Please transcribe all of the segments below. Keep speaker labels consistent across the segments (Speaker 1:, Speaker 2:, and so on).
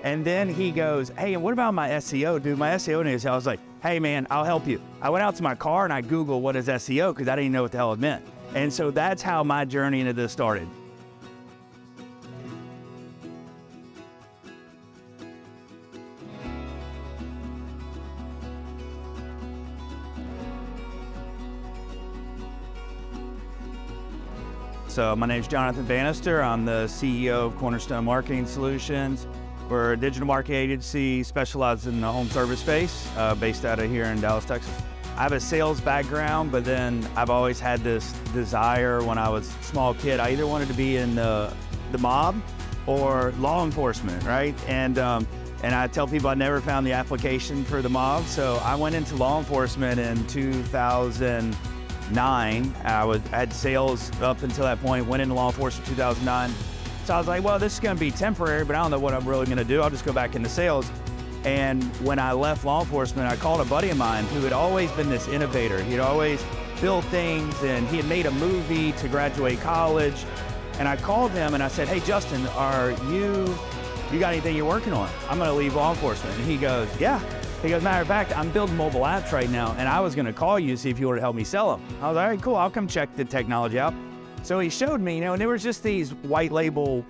Speaker 1: And then he goes, hey, and what about my SEO, dude? My SEO news. I was like, hey, man, I'll help you. I went out to my car and I Googled what is SEO because I didn't know what the hell it meant. And so that's how my journey into this started. So my name's Jonathan Bannister. I'm the CEO of Cornerstone Marketing Solutions. We're a digital marketing agency specialized in the home service space, based out of here in Dallas, Texas. I have a sales background, but then I've always had this desire when I was a small kid. I either wanted to be in the mob or law enforcement, right? And I tell people I never found the application for the mob, so I went into law enforcement in 2009. I had sales up until that point, went into law enforcement in 2009. So I was like, well, this is gonna be temporary, but I don't know what I'm really gonna do. I'll just go back into sales. And when I left law enforcement, I called a buddy of mine who had always been this innovator. He'd always built things, and he had made a movie to graduate college. And I called him and I said, hey, Justin, you got anything you're working on? I'm gonna leave law enforcement. And he goes, yeah. He goes, matter of fact, I'm building mobile apps right now, and I was gonna call you to see if you wanted to help me sell them. I was like, all right, cool, I'll come check the technology out. So he showed me, and there was just these white label,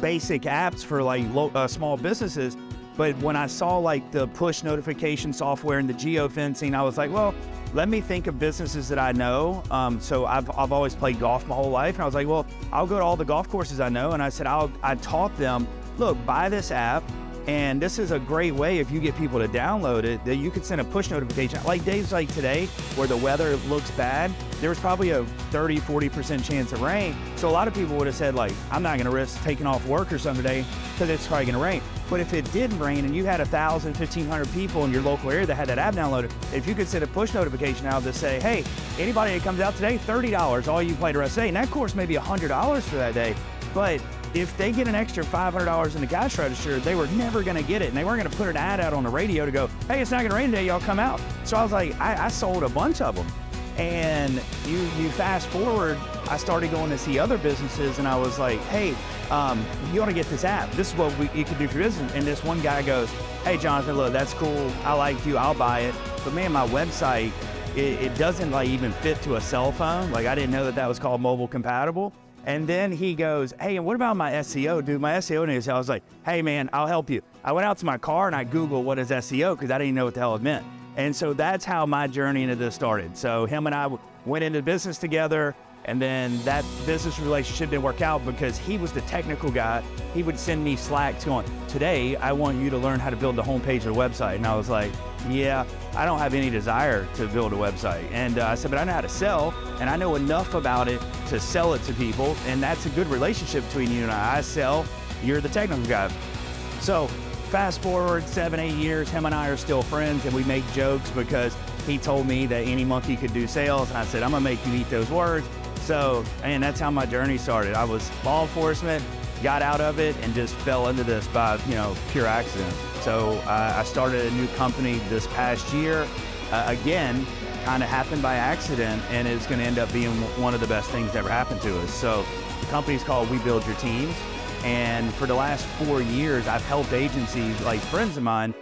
Speaker 1: basic apps for like small businesses. But when I saw like the push notification software and the geofencing, I was like, well, let me think of businesses that I know. So I've always played golf my whole life. And I was like, well, I'll go to all the golf courses I know. And I said, I taught them, look, buy this app. And this is a great way, if you get people to download it, that you could send a push notification. Like days like today, where the weather looks bad, there was probably a 30-40% chance of rain. So a lot of people would have said, like, I'm not gonna risk taking off work or something today because it's probably gonna rain. But if it did rain and you had 1,000, 1,500 people in your local area that had that app downloaded, if you could send a push notification out to say, hey, anybody that comes out today, $30, all you play the rest of the day. And that course may be $100 for that day. But if they get an extra $500 in the cash register, they were never gonna get it. And they weren't gonna put an ad out on the radio to go, hey, it's not gonna rain today, y'all come out. So I was like, I sold a bunch of them. And you fast forward, I started going to see other businesses and I was like, hey, you wanna get this app. This is what you can do for business. And this one guy goes, hey, Jonathan, look, that's cool. I like you, I'll buy it. But man, my website, it doesn't like even fit to a cell phone. Like I didn't know that was called mobile compatible. And then he goes, hey, and what about my SEO, dude? My SEO news. I was like, hey, man, I'll help you. I went out to my car and I Googled what is SEO because I didn't know what the hell it meant. And so that's how my journey into this started. So him and I went into business together, and then that business relationship didn't work out because he was the technical guy. He would send me Slack going, today, I want you to learn how to build the homepage of the website. And I was like, yeah, I don't have any desire to build a website. And I said, but I know how to sell, and I know enough about it to sell it to people, and that's a good relationship between you and I. I sell, you're the technical guy. So fast forward 7-8 years, him and I are still friends, and we make jokes because he told me that any monkey could do sales, and I said, I'm gonna make you eat those words. So, and that's how my journey started. I was law enforcement, got out of it, and just fell into this by, pure accident. So I started a new company this past year. Again, kind of happened by accident, and it's gonna end up being one of the best things that ever happened to us. So the company's called We Build Your Teams. And for the last 4 years, I've helped agencies, like friends of mine,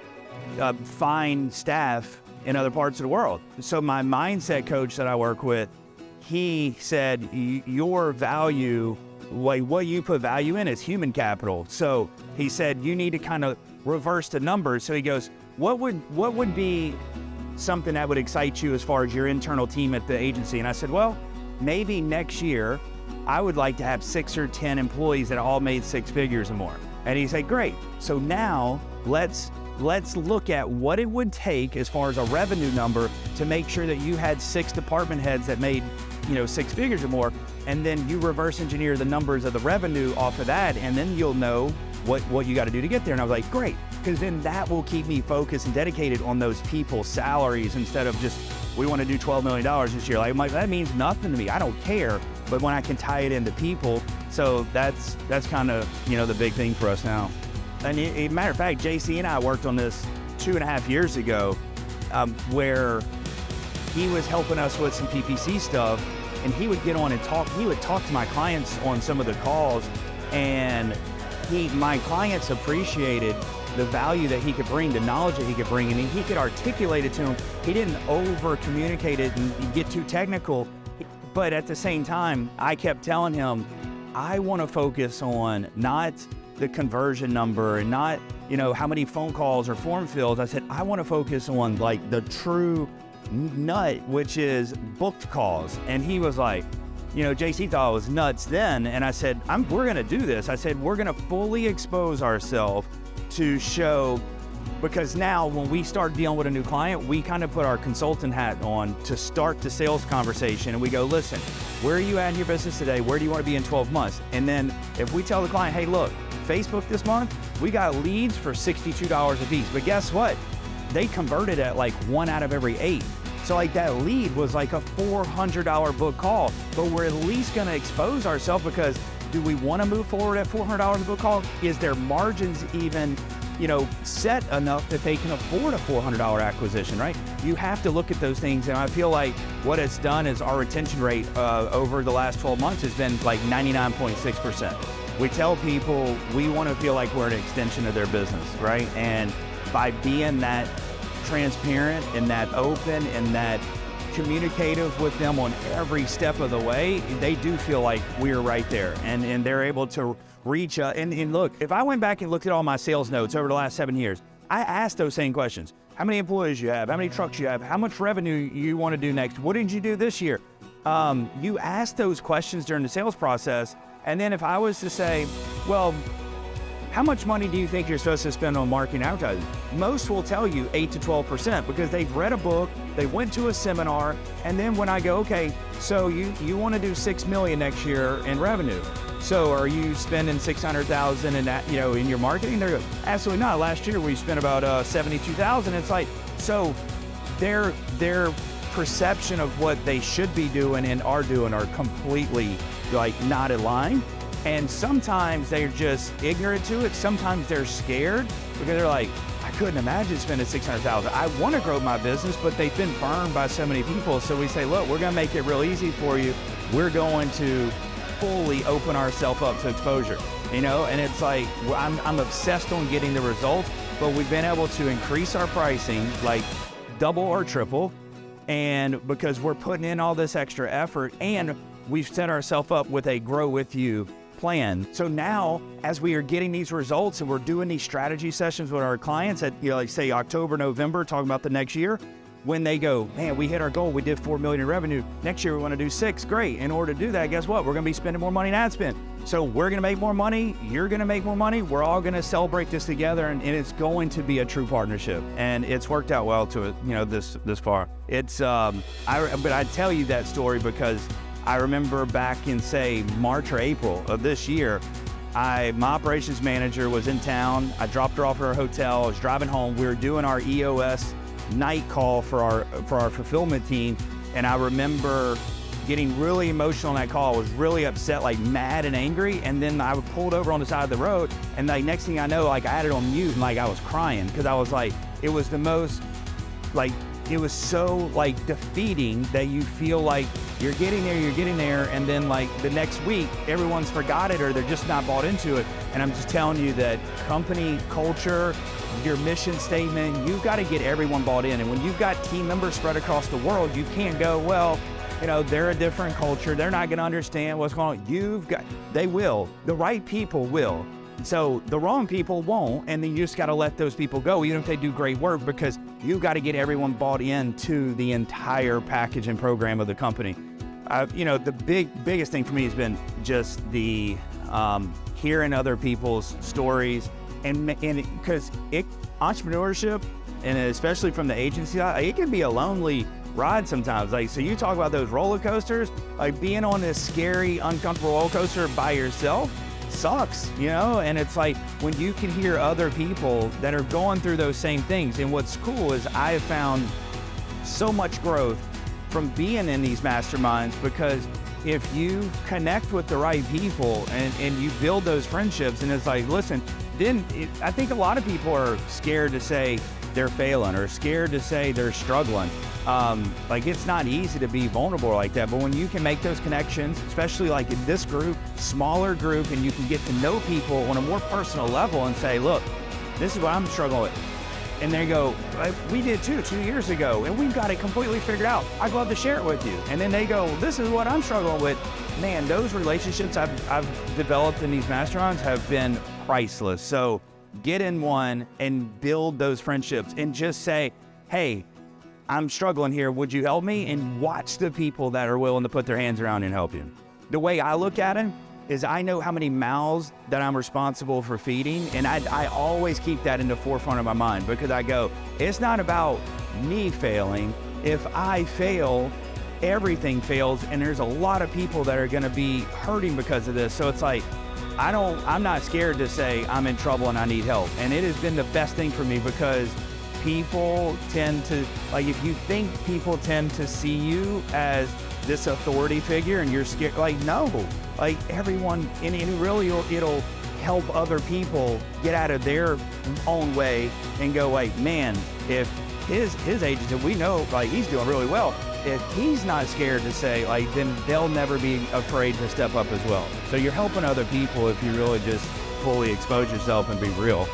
Speaker 1: find staff in other parts of the world. So my mindset coach that I work with, he said, your value, like what you put value in is human capital. So he said, you need to kind of reverse the numbers. So he goes, what would be something that would excite you as far as your internal team at the agency? And I said, well, maybe next year, I would like to have 6 or 10 employees that all made 6 figures or more. And he said, great. So now let's look at what it would take as far as a revenue number to make sure that you had 6 department heads that made 6 figures or more, and then you reverse engineer the numbers of the revenue off of that, and then you'll know what you got to do to get there. And I was like, great, because then that will keep me focused and dedicated on those people's salaries instead of just, we want to do $12 million this year. Like, that means nothing to me. I don't care. But when I can tie it into people, so that's kind of, the big thing for us now. And a matter of fact, JC and I worked on this 2.5 years ago, where he was helping us with some PPC stuff, and he would get on and talk. He would talk to my clients on some of the calls, and my clients appreciated the value that he could bring, the knowledge that he could bring, and he could articulate it to them. He didn't over communicate it and get too technical, but at the same time, I kept telling him, I want to focus on not the conversion number and not, how many phone calls or form fills. I said, I want to focus on like the true nut, which is booked calls. And he was like, JC thought I was nuts then. And I said, we're going to do this. I said, we're going to fully expose ourselves to show, because now when we start dealing with a new client, we kind of put our consultant hat on to start the sales conversation. And we go, listen, where are you at in your business today? Where do you want to be in 12 months? And then if we tell the client, hey, look, Facebook this month, we got leads for $62 a piece. But guess what? They converted at like 1 out of every 8. So like that lead was like a $400 book call, but we're at least going to expose ourselves, because do we want to move forward at $400 a book call? Is their margins even, set enough that they can afford a $400 acquisition, right? You have to look at those things. And I feel like what it's done is our retention rate over the last 12 months has been like 99.6%. We tell people we want to feel like we're an extension of their business, right? And by being that transparent and that open and that communicative with them on every step of the way, they do feel like we're right there, and they're able to reach and look, if I went back and looked at all my sales notes over the last 7 years, I asked those same questions. How many employees you have? How many trucks you have? How much revenue you want to do next? What did you do this year? You ask those questions during the sales process. And then if I was to say, well, how much money do you think you're supposed to spend on marketing and advertising? Most will tell you 8 to 12% because they've read a book, they went to a seminar, and then when I go, okay, so you want to do $6 million next year in revenue. So are you spending $600,000 in that, in your marketing? They're absolutely not. Last year we spent about $72,000. It's like, so their perception of what they should be doing and are doing are completely like not aligned. And sometimes they're just ignorant to it. Sometimes they're scared because they're like, I couldn't imagine spending $600,000. I want to grow my business, but they've been burned by so many people. So we say, look, we're going to make it real easy for you. We're going to fully open ourselves up to exposure, and it's like, I'm obsessed on getting the results, but we've been able to increase our pricing like double or triple. And because we're putting in all this extra effort, and we've set ourselves up with a grow with you plan. So now, as we are getting these results and we're doing these strategy sessions with our clients at, like say October, November, talking about the next year, when they go, man, we hit our goal, we did $4 million in revenue. Next year we want to do 6, great. In order to do that, guess what? We're going to be spending more money in ad spend. So we're going to make more money, you're going to make more money, we're all going to celebrate this together, and it's going to be a true partnership. And it's worked out well to it, this far. It's, but I tell you that story because I remember back in, say, March or April of this year, my operations manager was in town. I dropped her off at her hotel. I was driving home. We were doing our EOS night call for our fulfillment team, and I remember getting really emotional on that call. I was really upset, like mad and angry, and then I pulled over on the side of the road, and like next thing I know, like I had it on mute, and like I was crying because I was like, it was the most, like, it was so like defeating that you feel like you're getting there, and then like the next week, everyone's forgot it or they're just not bought into it. And I'm just telling you that company culture, your mission statement, you've got to get everyone bought in. And when you've got team members spread across the world, you can't go, well, they're a different culture, they're not going to understand what's going on. They will. The right people will. So the wrong people won't, and then you just got to let those people go, even if they do great work, because you've got to get everyone bought into the entire package and program of the company. The biggest thing for me has been just the hearing other people's stories, and because entrepreneurship, and especially from the agency side, it can be a lonely ride sometimes. Like, so you talk about those roller coasters, like being on this scary, uncomfortable roller coaster by yourself sucks, and it's like when you can hear other people that are going through those same things. And what's cool is I have found so much growth from being in these masterminds, because if you connect with the right people and you build those friendships, and it's like, listen, then I think a lot of people are scared to say, they're failing or scared to say they're struggling. Like, it's not easy to be vulnerable like that, but when you can make those connections, especially like in this group, smaller group, and you can get to know people on a more personal level and say, look, this is what I'm struggling with. And they go, we did too 2 years ago, and we've got it completely figured out. I'd love to share it with you. And then they go, this is what I'm struggling with. Man, those relationships I've developed in these masterminds have been priceless. So get in one and build those friendships and just say, hey, I'm struggling here. Would you help me? And watch the people that are willing to put their hands around and help you. The way I look at it is I know how many mouths that I'm responsible for feeding, and I always keep that in the forefront of my mind, because I go, it's not about me failing. If I fail, everything fails, and there's a lot of people that are gonna be hurting because of this. So it's like, I'm not scared to say I'm in trouble and I need help. And it has been the best thing for me, because people tend to, like, if you think people tend to see you as this authority figure and you're scared, like, no, like everyone, and really it'll help other people get out of their own way and go, like, man, if his agent, if we know, like, he's doing really well, if he's not scared to say, like, then they'll never be afraid to step up as well. So you're helping other people if you really just fully expose yourself and be real.